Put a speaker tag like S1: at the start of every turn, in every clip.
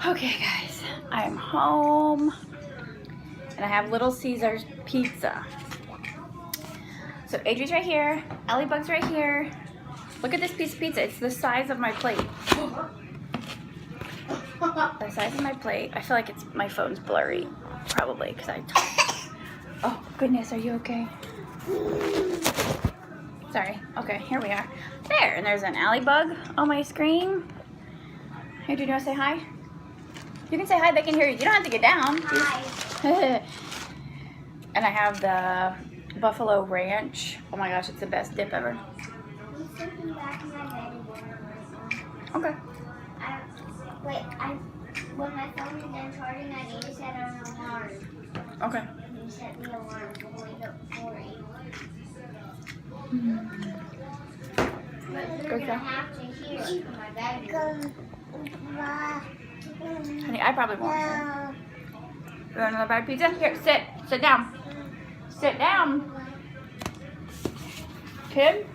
S1: Okay guys, I am home and I have Little Caesars pizza. So Adri's right here, Ellie Bug's right here. Look at this piece of pizza, it's the size of my plate. The size of my plate. I feel like my phone's blurry, probably because I talk. Oh goodness, are you okay? Sorry, okay, here we are. There, and there's an Ellie Bug on my screen. Here, do you want to say hi? You can say hi, they can hear you. You don't have to get down.
S2: Hi.
S1: And I have the Buffalo Ranch. Oh my gosh, it's the best dip ever.
S2: I'm sitting back in my bed again.
S1: Okay.
S2: When my phone is done charging, I need to set an alarm.
S1: Okay.
S2: You set the alarm to wake up for 8. But you're going to have to hear it from my bedroom.
S1: Honey, I probably won't. You want another bite of pizza? Here, sit. Sit down. Sit down. Kid?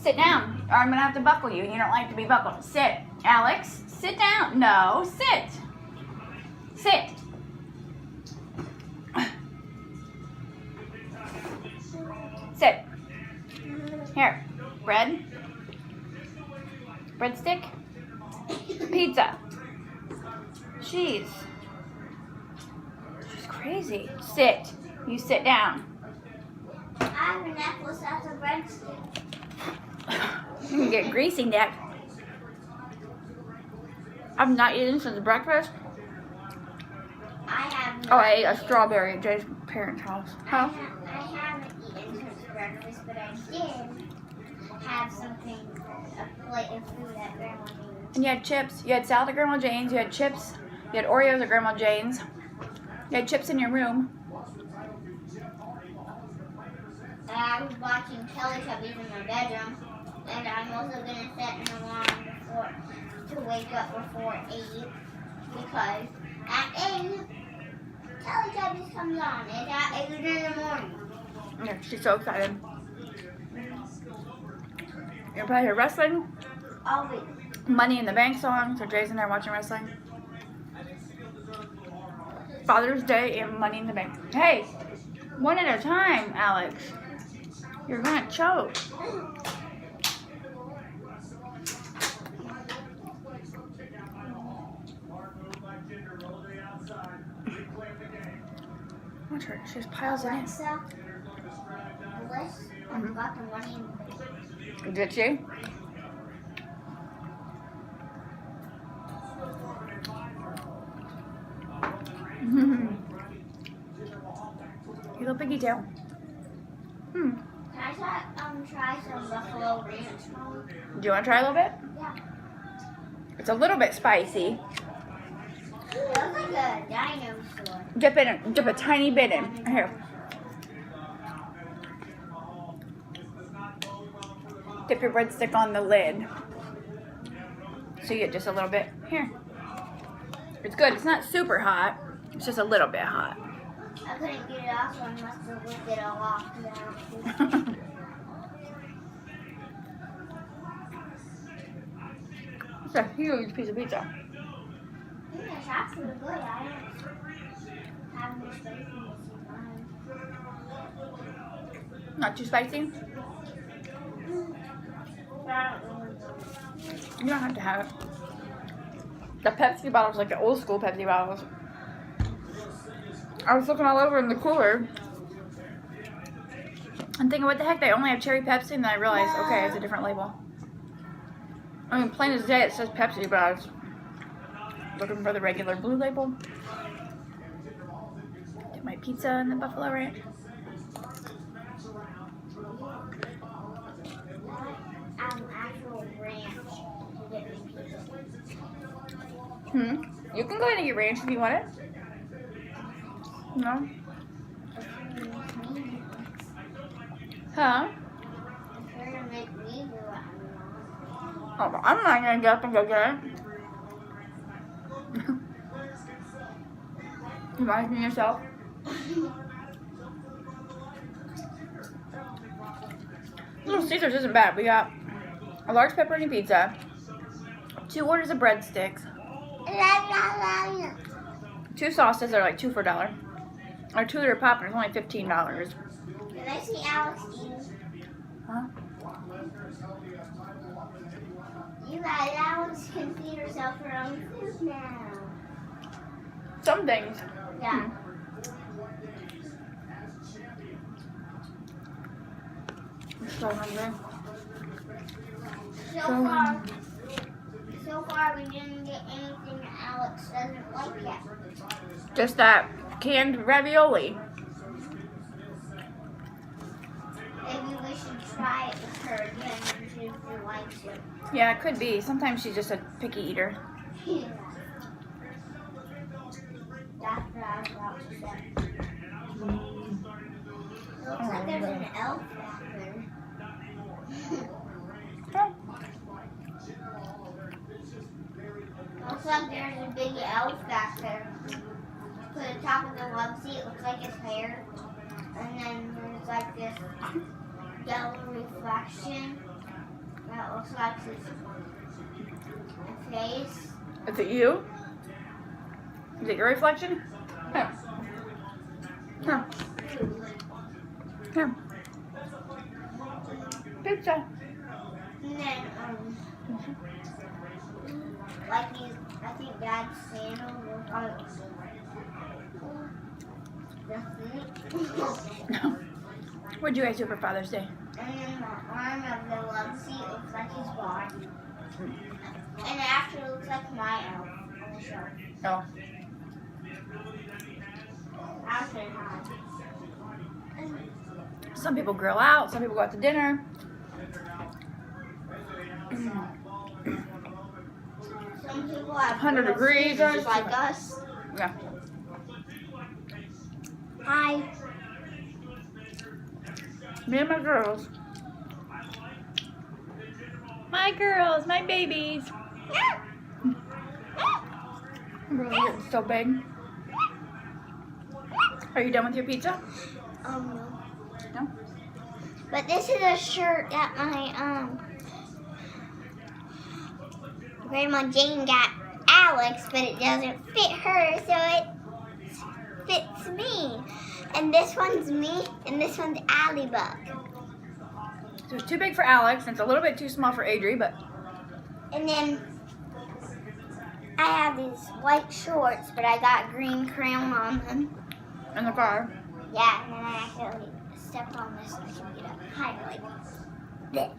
S1: Sit down, or I'm going to have to buckle you, and you don't like to be buckled. Sit. Alex, sit down. No, sit. Sit. Sit. Here. Bread. Breadstick. Pizza. Cheese. She's crazy. Sit. You sit down.
S2: I have a necklace that's a breadstick.
S1: You can get greasy neck. I've not eaten since breakfast.
S2: I have.
S1: Oh, I ate a strawberry at Jay's parents' house. Huh?
S2: I haven't eaten since breakfast, but I did have something, a plate of food at Grandma Jane's.
S1: And you had chips. You had salad at Grandma Jane's. You had chips. You had Oreos at Grandma Jane's. You had chips in your room.
S2: And I was watching Teletubbies in my bedroom. And I'm also going to set an alarm to wake up before 8. Because at 8, Teletubbies comes on. It's at 8 in the morning.
S1: Yeah, she's so excited. You're probably hear wrestling.
S2: Always.
S1: Money in the Bank song. So Jay's in there watching wrestling. Father's Day and Money in the Bank. Hey, one at a time, Alex. You're gonna choke. Watch her. She just piles it in.
S2: Alexa, Bliss, I've got the money in the bank.
S1: Did she? You little piggy tail.
S2: Can I try some Buffalo Ranch, Mom?
S1: Do you want to try a little bit?
S2: Yeah.
S1: It's a little bit spicy.
S2: It looks like a dinosaur.
S1: Dip a tiny bit in. Here. Dip your breadstick on the lid. So you get just a little bit. Here. It's good. It's not super hot. It's just a little bit hot.
S2: I couldn't get it off, so I must have whipped it all off.
S1: It's a huge piece of pizza.
S2: It's actually good. I don't have much spiciness in mine.
S1: Not too spicy. You don't have to have it. The Pepsi bottles, like the old school Pepsi bottles. I was looking all over in the cooler and thinking, what the heck, they only have cherry Pepsi, and then I realized, okay, it's a different label. I mean, plain as day, it says Pepsi, but I was looking for the regular blue label. Get my pizza and the Buffalo Ranch.
S2: Actual ranch to get me pizza.
S1: You can go in and get ranch if you want it. No? Huh?
S2: If you're gonna make me do it,
S1: Oh, well, I'm not gonna get up and go get it. You mind me yourself? Little Caesars isn't bad. We got a large pepperoni pizza, 2 orders of breadsticks.
S2: La, la, la, la.
S1: 2 sauces are like 2 for $1. Or 2 liter popcorn is only $15.
S2: Did I see Alex eating?
S1: Huh?
S2: You guys, Alex can feed herself her own food now.
S1: Some things.
S2: Yeah.
S1: I'm so hungry.
S2: So far we didn't get anything that Alex doesn't like yet.
S1: Just that canned ravioli.
S2: Maybe we should try it with her again and see if she likes it.
S1: Yeah, it could be. Sometimes she's just a picky eater.
S2: Yeah. That's what I was about to say. It looks like there's an elf back there. Looks like there's a big elf back there. To the top of the onesie, it looks like his hair. And then there's like this yellow reflection that looks like his face.
S1: Is it you? Is it your reflection? Here. Here. Here. Pizza.
S2: And then, like these, I think Dad's sandals look like
S1: What'd you guys do for Father's Day?
S2: and then the arm of the onesie looks like his body. And after it looks like my elf on the show.
S1: Oh.
S2: After that.
S1: Some people grill out, some people go out to dinner.
S2: Some people have
S1: 100 degrees.
S2: just like us.
S1: Yeah.
S2: Hi.
S1: Me and my girls. My girls, my babies. Really getting so big. Are you done with your pizza?
S2: No.
S1: No?
S2: But this is a shirt that my Grandma Jane got Alex, but it doesn't fit her, so it fits me. And this one's me, and this one's Allie Buck.
S1: So it's too big for Alex, and it's a little bit too small for Adri, but
S2: And then I have these white shorts, but I got green crayon on them.
S1: in the car.
S2: Yeah, and then I accidentally stepped on this and I can get up higher like this.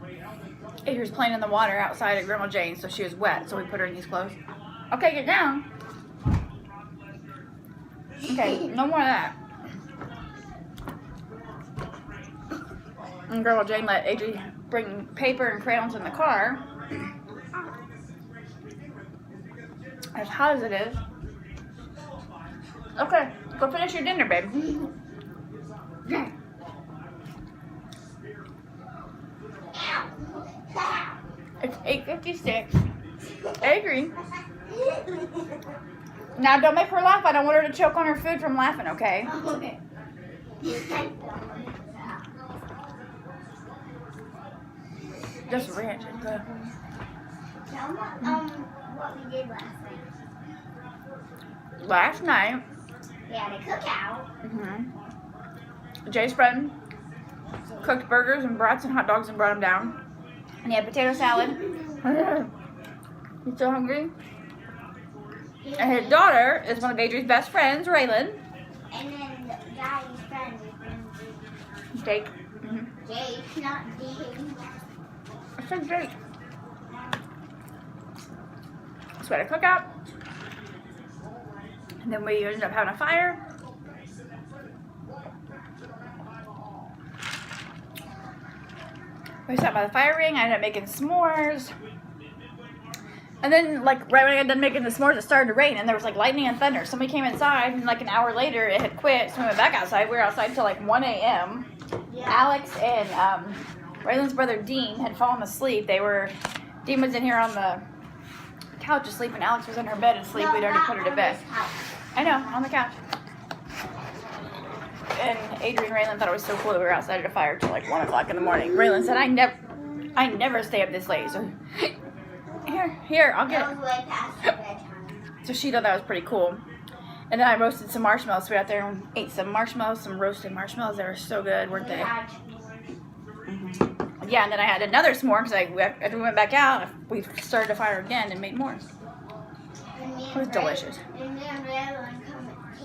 S1: Adri was playing in the water outside at Grandma Jane's, so she was wet, so we put her in these clothes. Okay, get down. Okay, no more of that. And Grandma Jane let Adri bring paper and crayons in the car. As hot as it is. Okay, go finish your dinner, babe. It's 8:56. Adri. Now don't make her laugh. I don't want her to choke on her food from laughing, okay?
S2: Okay.
S1: Just ranch is good.
S2: Tell me what we did last night.
S1: Last night,
S2: We had a cookout.
S1: Jay's friend cooked burgers and brats and hot dogs and brought them down. And he had potato salad. You still hungry? And his daughter is one of Adri's best friends, Raylan.
S2: And then Daddy's friend was
S1: Jake.
S2: Jake, not Dave.
S1: I said Jake. So we had a cookout. And then we ended up having a fire. We sat by the fire ring. I ended up making s'mores. And then, like, right when I got done making the s'mores, it started to rain, and there was, like, lightning and thunder. Somebody came inside, and, like, an hour later, it had quit, so we went back outside. We were outside till, like, 1 a.m.
S2: Yeah.
S1: Alex and Raylan's brother, Dean, had fallen asleep. Dean was in here on the couch asleep, and Alex was in her bed asleep.
S2: No,
S1: We'd already
S2: not
S1: put her to
S2: on
S1: bed.
S2: this house.
S1: I know, on the couch. And Adrian and Raylan thought it was so cool that we were outside at a fire till, like, 1 o'clock in the morning. Raylan said, I never stay up this late, so... Here, I'll get
S2: That
S1: it.
S2: was way past her bedtime.
S1: So she thought that was pretty cool. And then I roasted some marshmallows. So we out there and ate some marshmallows, some roasted marshmallows. They were so good, weren't
S2: We
S1: they?
S2: had
S1: Yeah, and then I had another s'more because after we went back out, we started a fire again and made more. It was delicious.
S2: And me and Raylan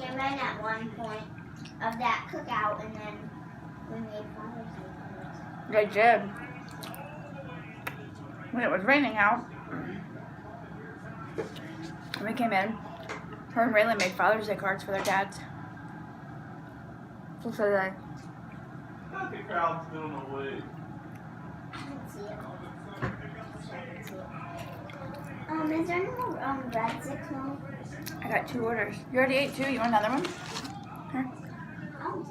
S2: came in at one point of that cookout, and then we made fire.
S1: They did. When it was raining out, and we came in, her and Raylan made Father's Day cards for their dads. So did I.
S3: I think crowd's still on the way.
S2: Let's see it. Is there no breadsticks now?
S1: I got 2 orders. You already ate 2. You want another one? Here.
S2: Oh,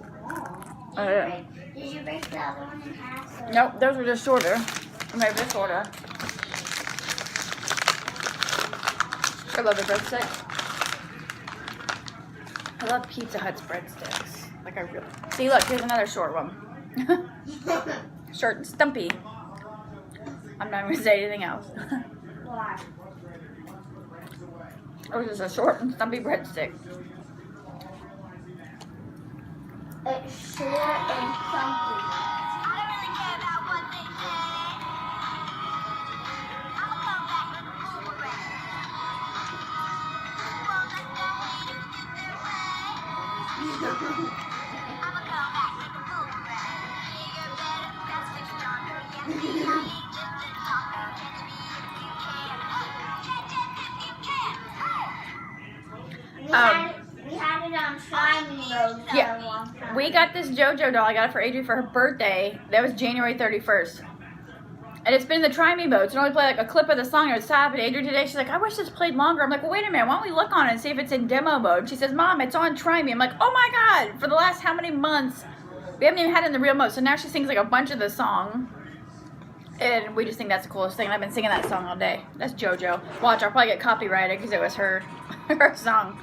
S1: Oh, yeah.
S2: Did you break the other one in half? So
S1: Nope, those were just shorter. I made this order. I love the breadsticks. I love Pizza Hut's breadsticks. Like I really. See, look, here's another short one. Short and stumpy. I'm not even gonna say anything else.
S2: Why?
S1: It was just a short and stumpy breadstick.
S2: It's short and chunky. We had it on Shiny Road for
S1: Yeah.
S2: a long time.
S1: We got this JoJo doll. I got it for Adri for her birthday. That was January 31st. And it's been in the Try Me mode. So it only played like a clip of the song. It was top. And Adri today, she's like, I wish this played longer. I'm like, well, wait a minute. Why don't we look on it and see if it's in demo mode? She says, Mom, it's on Try Me. I'm like, oh my God. For the last how many months? We haven't even had it in the real mode. So now she sings like a bunch of the song. And we just think that's the coolest thing. And I've been singing that song all day. That's JoJo. Watch, I'll probably get copyrighted because it was her, her song.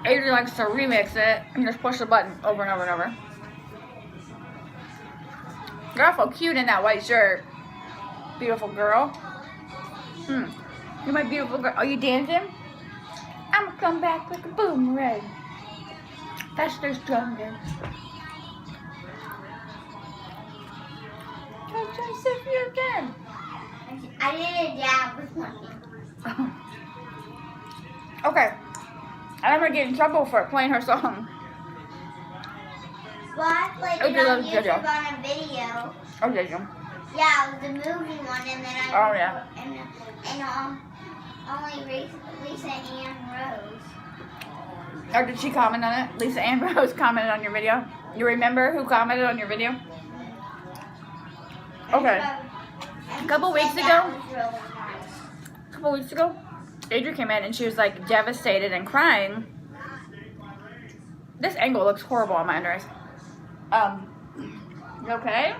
S1: Adri likes to remix it and just push the button over and over and over. You're awful cute in that white shirt. Beautiful girl. You're my beautiful girl. Are you dancing? I'm gonna come back like a boomerang. Faster, stronger. Just if you can.
S2: I did a dab with my hand.
S1: Okay. I'm gonna get in trouble for playing her song.
S2: Well, I played
S1: Okay,
S2: it on
S1: that's
S2: YouTube
S1: JoJo.
S2: on a video.
S1: Oh, did you?
S2: Yeah, it was the movie one, and then I.
S1: Oh, yeah.
S2: And only Lisa Ann Rose.
S1: Or did she comment on it? Lisa Ann Rose commented on your video. You remember who commented on your video? Okay.
S2: And
S1: A couple
S2: she
S1: weeks
S2: said
S1: ago?
S2: that was really nice.
S1: A couple weeks ago, Adri came in and she was like devastated and crying. This angle looks horrible on my under eyes. You okay?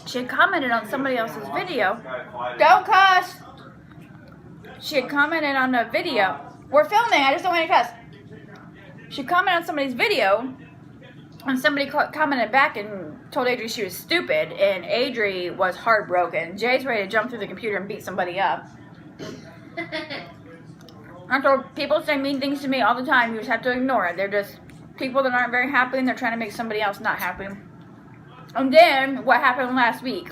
S1: She had commented on somebody else's video. Don't cuss! She had commented on a video. We're filming, I just don't want to cuss. She commented on somebody's video, and somebody commented back and told Adri she was stupid, and Adri was heartbroken. Jay's ready to jump through the computer and beat somebody up. I told people say mean things to me all the time. You just have to ignore it. They're just people that aren't very happy, and they're trying to make somebody else not happy. And then, what happened last week?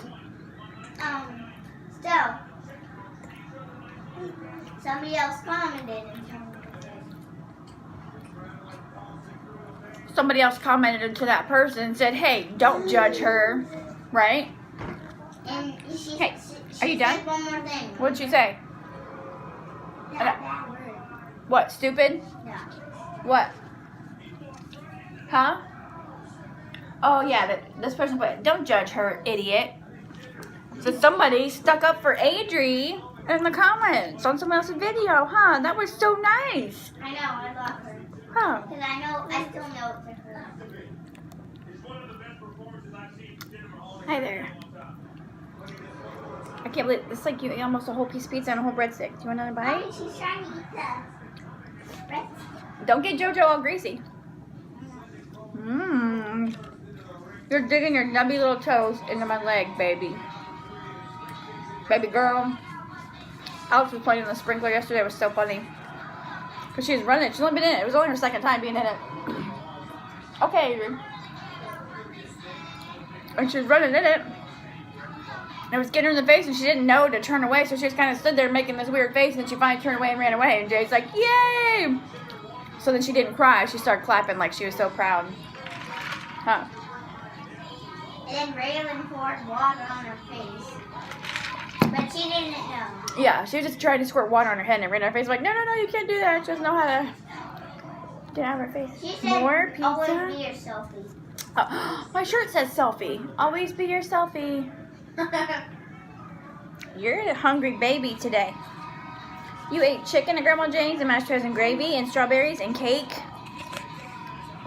S2: Still, somebody else commented and told me.
S1: Somebody else commented to that person and said, hey, don't judge her, right?
S2: And she,
S1: Hey,
S2: she
S1: are you done?
S2: said one more thing.
S1: What'd she say?
S2: Not that word.
S1: What, stupid?
S2: No.
S1: What? Huh? Oh, yeah, this person put, don't judge her, idiot. So somebody stuck up for Adri in the comments on someone else's video, huh? That was so nice.
S2: I know, I love her.
S1: Huh.
S2: Because I still know it's a her.
S1: Hi there. I can't believe, it's like you ate almost a whole piece of pizza and a whole breadstick. Do you want another bite?
S2: Mommy, she's trying to eat the bread.
S1: Don't get JoJo all greasy. Mmm. You're digging your nubby little toes into my leg, baby. Baby girl. Alex was playing in the sprinkler yesterday. It was so funny. Because she was running it. She's only been in it. It was only her second time being in it. Okay, Adrian. And she was running in it. And it was getting her in the face and she didn't know to turn away. So she just kind of stood there making this weird face. And then she finally turned away and ran away. And Jay's like, yay! So then she didn't cry. She started clapping like she was so proud. Huh.
S2: And then Raylan poured water on her face. But she didn't know.
S1: Yeah, she was just trying to squirt water on her head and ran in her face. Like, no, you can't do that. She doesn't know how to get out of her face.
S2: She said,
S1: More pizza?
S2: always be your selfie.
S1: Oh, my shirt says selfie. Always be your selfie. You're a hungry baby today. You ate chicken at Grandma Jane's and mashed potatoes and gravy and strawberries and cake.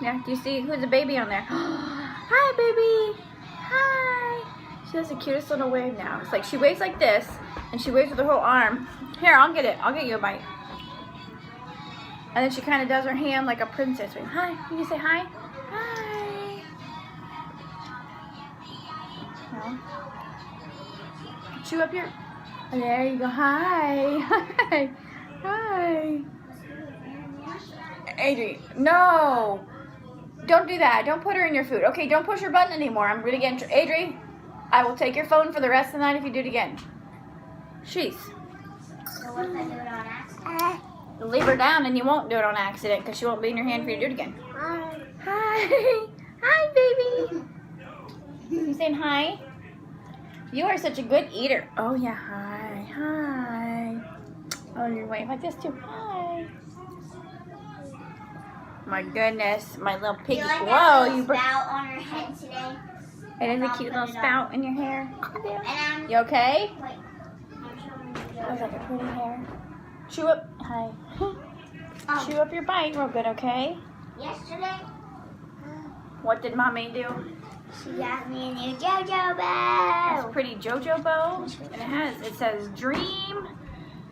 S1: Yeah, do you see who's the baby on there? Hi, baby. Hi. She has the cutest little wave now. It's like she waves like this, and she waves with her whole arm. Here, I'll get it. I'll get you a bite. And then she kind of does her hand like a princess. Wait, hi. You can say hi. Hi. No. Chew up your... There you go. Hi. Hi. Hi. Adri, no. Don't do that. Don't put her in your food. Okay, don't push your button anymore. I'm really getting... Adri, I will take your phone for the rest of the night if you do it again. Sheesh.
S2: So what if I do it on accident?
S1: You'll leave her down and you won't do it on accident because she won't be in your hand for you to do it again.
S2: Hi.
S1: Hi. Hi, baby. You saying hi? You are such a good eater. Oh, yeah. Hi. Hi. Oh, you're waving like this, too. Hi. My goodness. My little piggy.
S2: You like
S1: Whoa.
S2: that
S1: You
S2: little spout on her head today?
S1: It is a
S2: I'll
S1: cute
S2: put
S1: little
S2: it on.
S1: spout in your hair.
S2: And
S1: You okay?
S2: wait. I'm showing you
S1: That was
S2: the
S1: like a pretty hair. Chew up. Hi. Chew up your bite real good, okay?
S2: Yesterday,
S1: What did Mommy do?
S2: she got me a new JoJo
S1: It's
S2: bow.
S1: a pretty JoJo bow. And it says dream.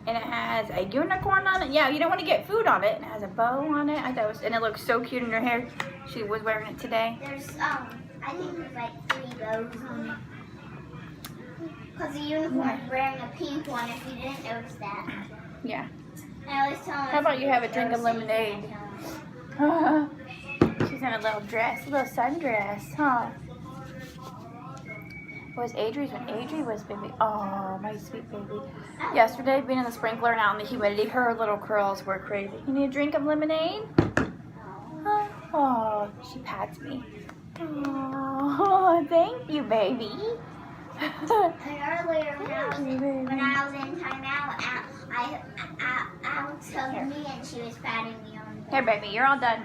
S1: And it has a unicorn on it. Yeah, you don't want to get food on it. And it has a bow on it. I thought it was, and it looks so cute in her hair. She was wearing it today.
S2: There's I think there's like 3 bows on it. Because the unicorn's wearing a pink one. If you didn't notice that,
S1: Yeah.
S2: I always tell him.
S1: How about you have a drink of lemonade? She's in a little dress, a little sundress, huh? It was Adri's when Adri was baby. Oh, my sweet baby. Yesterday, being in the sprinkler and out in the humidity, her little curls were crazy. You need a drink of lemonade? Huh? Oh, she pats me. Oh, thank you, baby.
S2: And earlier when I was in timeout, Alex hugged me and she was patting me on the
S1: Here, baby, you're all done.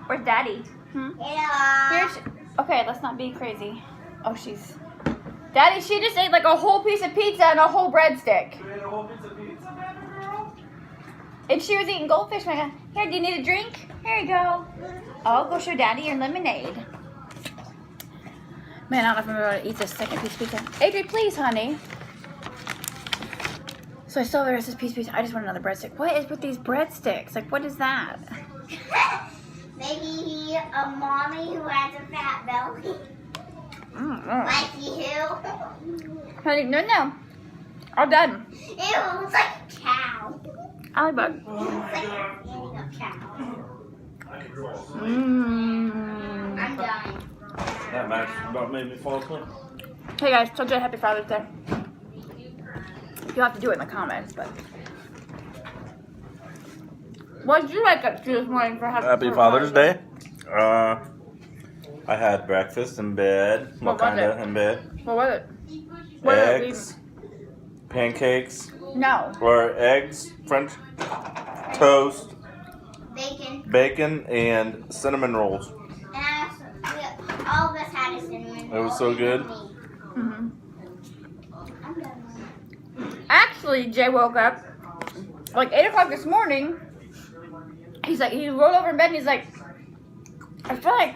S1: Where's Daddy?
S2: Yeah.
S1: Here's. Okay, let's not be crazy. Oh, she's. Daddy, she just ate like a whole piece of pizza and a whole breadstick.
S3: You ate a whole piece of pizza, baby girl?
S1: And she was eating goldfish. My God. Here, do you need a drink? Here you go. Oh, go show Daddy your lemonade. Man, I don't know if I'm going to eat this second piece of pizza. Adri, please, honey. So I still have the rest of this piece of pizza. I just want another breadstick. What is with these breadsticks? Like, what is that?
S2: Maybe a mommy who has a fat belly. Like you.
S1: Honey, no. All done.
S2: Ew, it looks like a cow.
S1: Allybug.
S2: It looks like a cow.
S1: Mmm.
S2: I'm done.
S3: That match about made me fall asleep.
S1: Hey guys, tell Jay Happy Father's Day. You'll have to do it in the comments, but. What did you wake up to this morning for
S3: Happy Father's Day. I had breakfast in bed.
S1: What was it?
S3: In bed?
S1: What was it? What did it
S3: Eggs, pancakes,
S1: be? No.
S3: or eggs, French toast,
S2: Bacon.
S3: bacon, and cinnamon rolls.
S2: And all of us had a cinnamon roll.
S3: It was so good.
S1: Mm-hmm.
S2: I'm done.
S1: Actually, Jay woke up like 8 o'clock this morning. He's like, he rolled over in bed and he's like, I feel like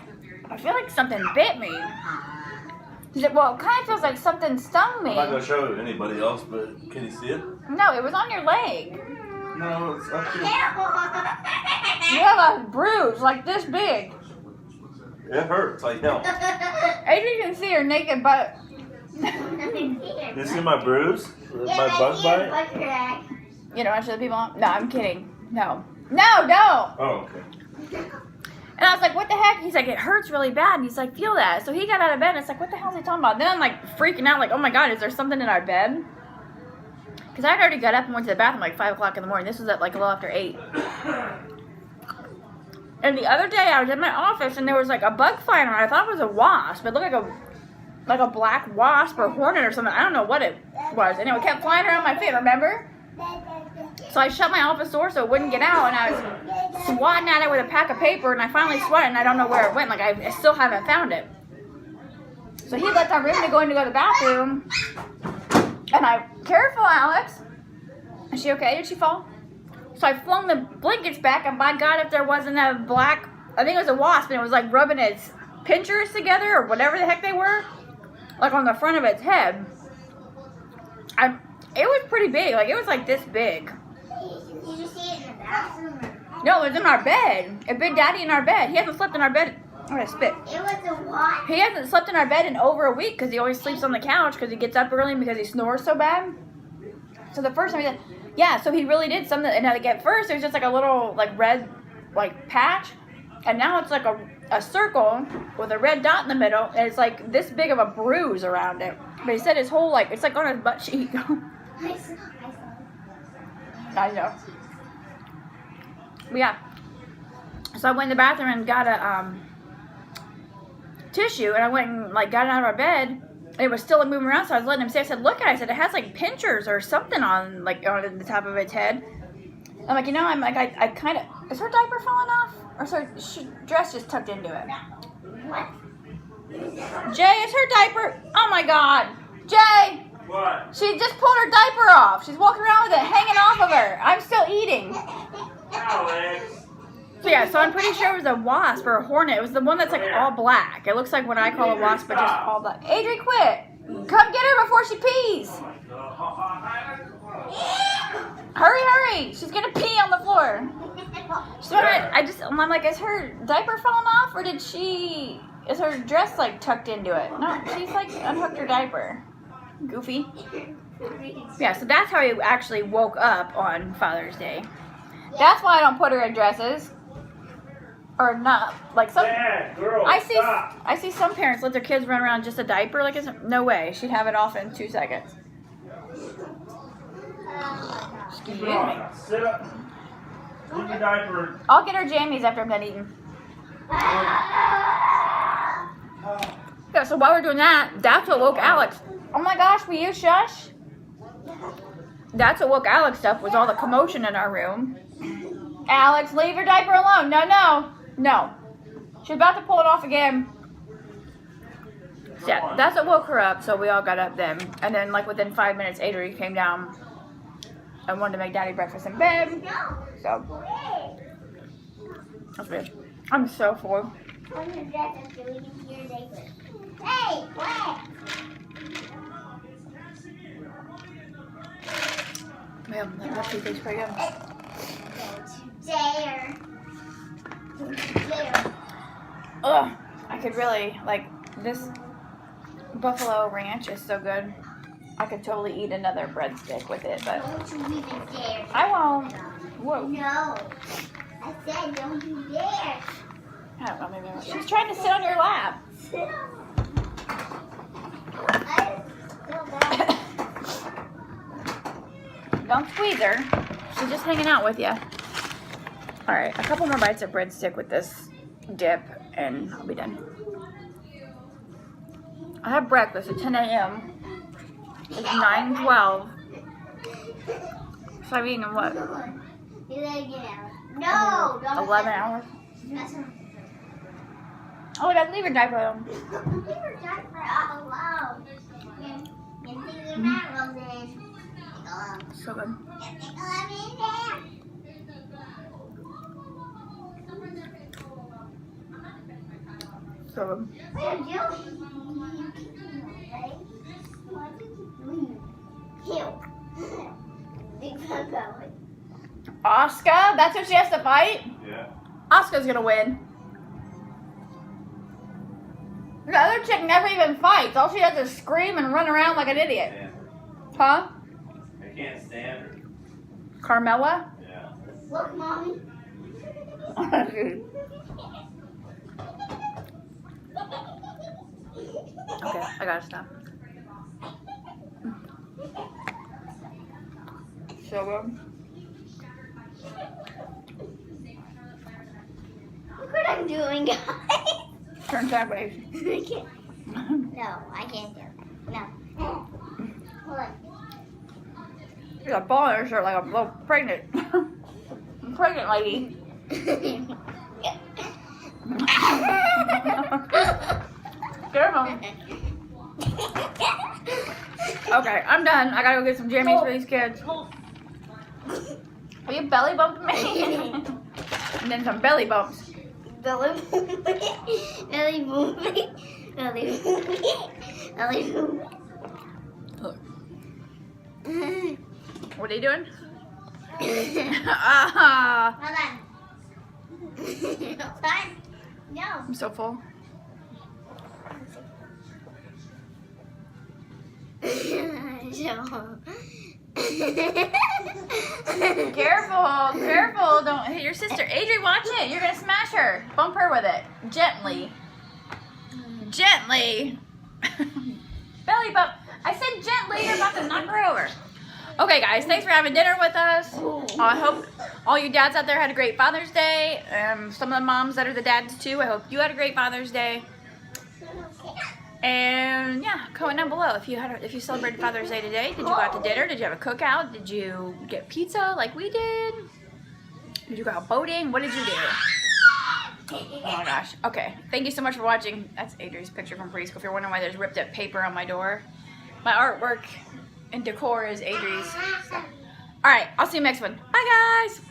S1: something bit me. He's like, well, it kind of feels like something stung me.
S3: I'm not gonna show anybody else, but can you see it?
S1: No, it was on your leg.
S3: No, it's up here.
S1: You have a bruise like this big.
S3: It hurts like hell.
S1: Adrian can see her naked butt.
S3: You see my bruise? My bug bite?
S1: You know, actually, the people. No, I'm kidding. No, no.
S3: Oh, okay.
S1: And I was like, what the heck? He's like, it hurts really bad. And he's like, feel that. So he got out of bed and it's like, what the hell is he talking about? Then I'm like freaking out, like, oh my God, is there something in our bed? Because I already got up and went to the bathroom like 5 o'clock in the morning. This was at like a little after 8. And the other day I was in my office and there was like a bug flying around. I thought it was a wasp. It looked like a black wasp or hornet or something. I don't know what it was. And it kept flying around my feet, remember? So I shut my office door so it wouldn't get out, and I was swatting at it with a pack of paper, and I finally swatted it, and I don't know where it went. Like, I still haven't found it. So he left our room to go in to go to the bathroom, and careful, Alex. Is she okay? Did she fall? So I flung the blankets back, and by God, if there wasn't a black, I think it was a wasp, and it was like rubbing its pinchers together, or whatever the heck they were, like on the front of its head. It was pretty big. Like, it was like this big.
S2: Did you see it in the bathroom?
S1: No, it was in our bed. It bit Daddy in our bed. He hasn't slept in our bed. I'm gonna spit.
S2: It was a what?
S1: He hasn't slept in our bed in over a week because he always sleeps on the couch because he gets up early and because he snores so bad. So the first time he said, yeah, so he really did something. And at first, it was just like a little like red like patch. And now it's like a circle with a red dot in the middle. And it's like this big of a bruise around it. But he said his whole, like, it's like on his butt cheek.
S2: I saw.
S1: I know. But yeah. So I went in the bathroom and got a tissue, and I went and like got it out of our bed. And it was still moving around, so I was letting him see. I said, "Look at it." I said, "It has like pinchers or something on the top of its head." I'm like, I'm like, I kind of, is her diaper falling off, or is her dress just tucked into it?
S2: What?
S1: Jay, is her diaper? Oh my God, Jay!
S3: What?
S1: She just pulled her diaper off. She's walking around with it hanging off of her. I'm still eating.
S3: Alex.
S1: So yeah, so I'm pretty sure it was a wasp or a hornet. It was the one that's like all black. It looks like what I call a wasp, but just all black. Adri, quit! Come get her before she pees. Hurry! She's gonna pee on the floor. She's I'm like, is her diaper falling off, or is her dress like tucked into it? No, she's like unhooked her diaper. Goofy. Yeah, so that's how he actually woke up on Father's Day. That's why I don't put her in dresses. Or not, like some.
S3: Dad, girl,
S1: I see some parents let their kids run around just a diaper. Like, no way. She'd have it off in 2 seconds. Excuse me.
S3: Sit up. Leave your diaper.
S1: I'll get her jammies after I'm done eating. Yeah, so while we're doing that, that's what woke Alex. Oh my gosh, will you shush? That's what woke Alex up, was all the commotion in our room. Alex, leave your diaper alone. No. She's about to pull it off again. So yeah, that's what woke her up, so we all got up then. And then like within 5 minutes, Adri came down and wanted to make Daddy breakfast in bed. So that's weird. I'm so full.
S2: Hey, what?
S1: Man, that recipe tastes pretty good.
S2: There.
S1: Ugh, I could really, like, this buffalo ranch is so good. I could totally eat another breadstick with it, but
S2: Don't you even dare.
S1: I won't. Whoa.
S2: No. I said don't you dare.
S1: I don't know, maybe I won't. She's trying to sit on your lap.
S2: Sit on. I feel bad.
S1: Don't squeeze her. She's just hanging out with you. Alright, a couple more bites of breadstick with this dip, and I'll be done. I have breakfast at 10 a.m. It's 9:12. So I've eaten in what?
S2: You gotta get out. No, don't.
S1: 11 hours.
S2: That's not.
S1: Oh, I gotta leave her diaper alone.
S2: Leave your diaper alone. You leave your diaper alone.
S1: So good. So good.
S2: What are you doing?
S1: Oscar, that's who she has to fight?
S3: Yeah.
S1: Oscar's gonna win. The other chick never even fights. All she does is scream and run around like an idiot. Huh?
S3: I can't stand her.
S1: Carmela?
S3: Yeah.
S2: Look, Mommy.
S1: Okay, I gotta stop. So good.
S2: Look what I'm doing, guys.
S1: Turn sideways.
S2: I can't. No, I can't do it. No. Hold on.
S1: She's a ball in her shirt like a little pregnant. Pregnant lady. Careful. Okay, I'm done. I gotta go get some jammies for these kids. Will you belly bumped me? And then some belly bumps.
S2: Belly boom. Belly boom. Belly boom. Belly boom.
S1: What are you doing? Ah,
S2: Hold on. Hold on. No.
S1: I'm so full. Careful, careful. Don't hit your sister. Adri, watch it. You're going to smash her. Bump her with it. Gently. Gently. Belly bump. I said gently. You're about to knock her over. Okay, guys. Thanks for having dinner with us. I hope all you dads out there had a great Father's Day. Some of the moms that are the dads, too. I hope you had a great Father's Day. And yeah, comment down below if you celebrated Father's Day today. Did you go out to dinner? Did you have a cookout? Did you get pizza like we did? Did you go out boating? What did you do? Oh my gosh. Okay. Thank you so much for watching. That's Adri's picture from preschool. If you're wondering why there's ripped up paper on my door, my artwork and decor is Adri's. So. All right. I'll see you next one. Bye, guys.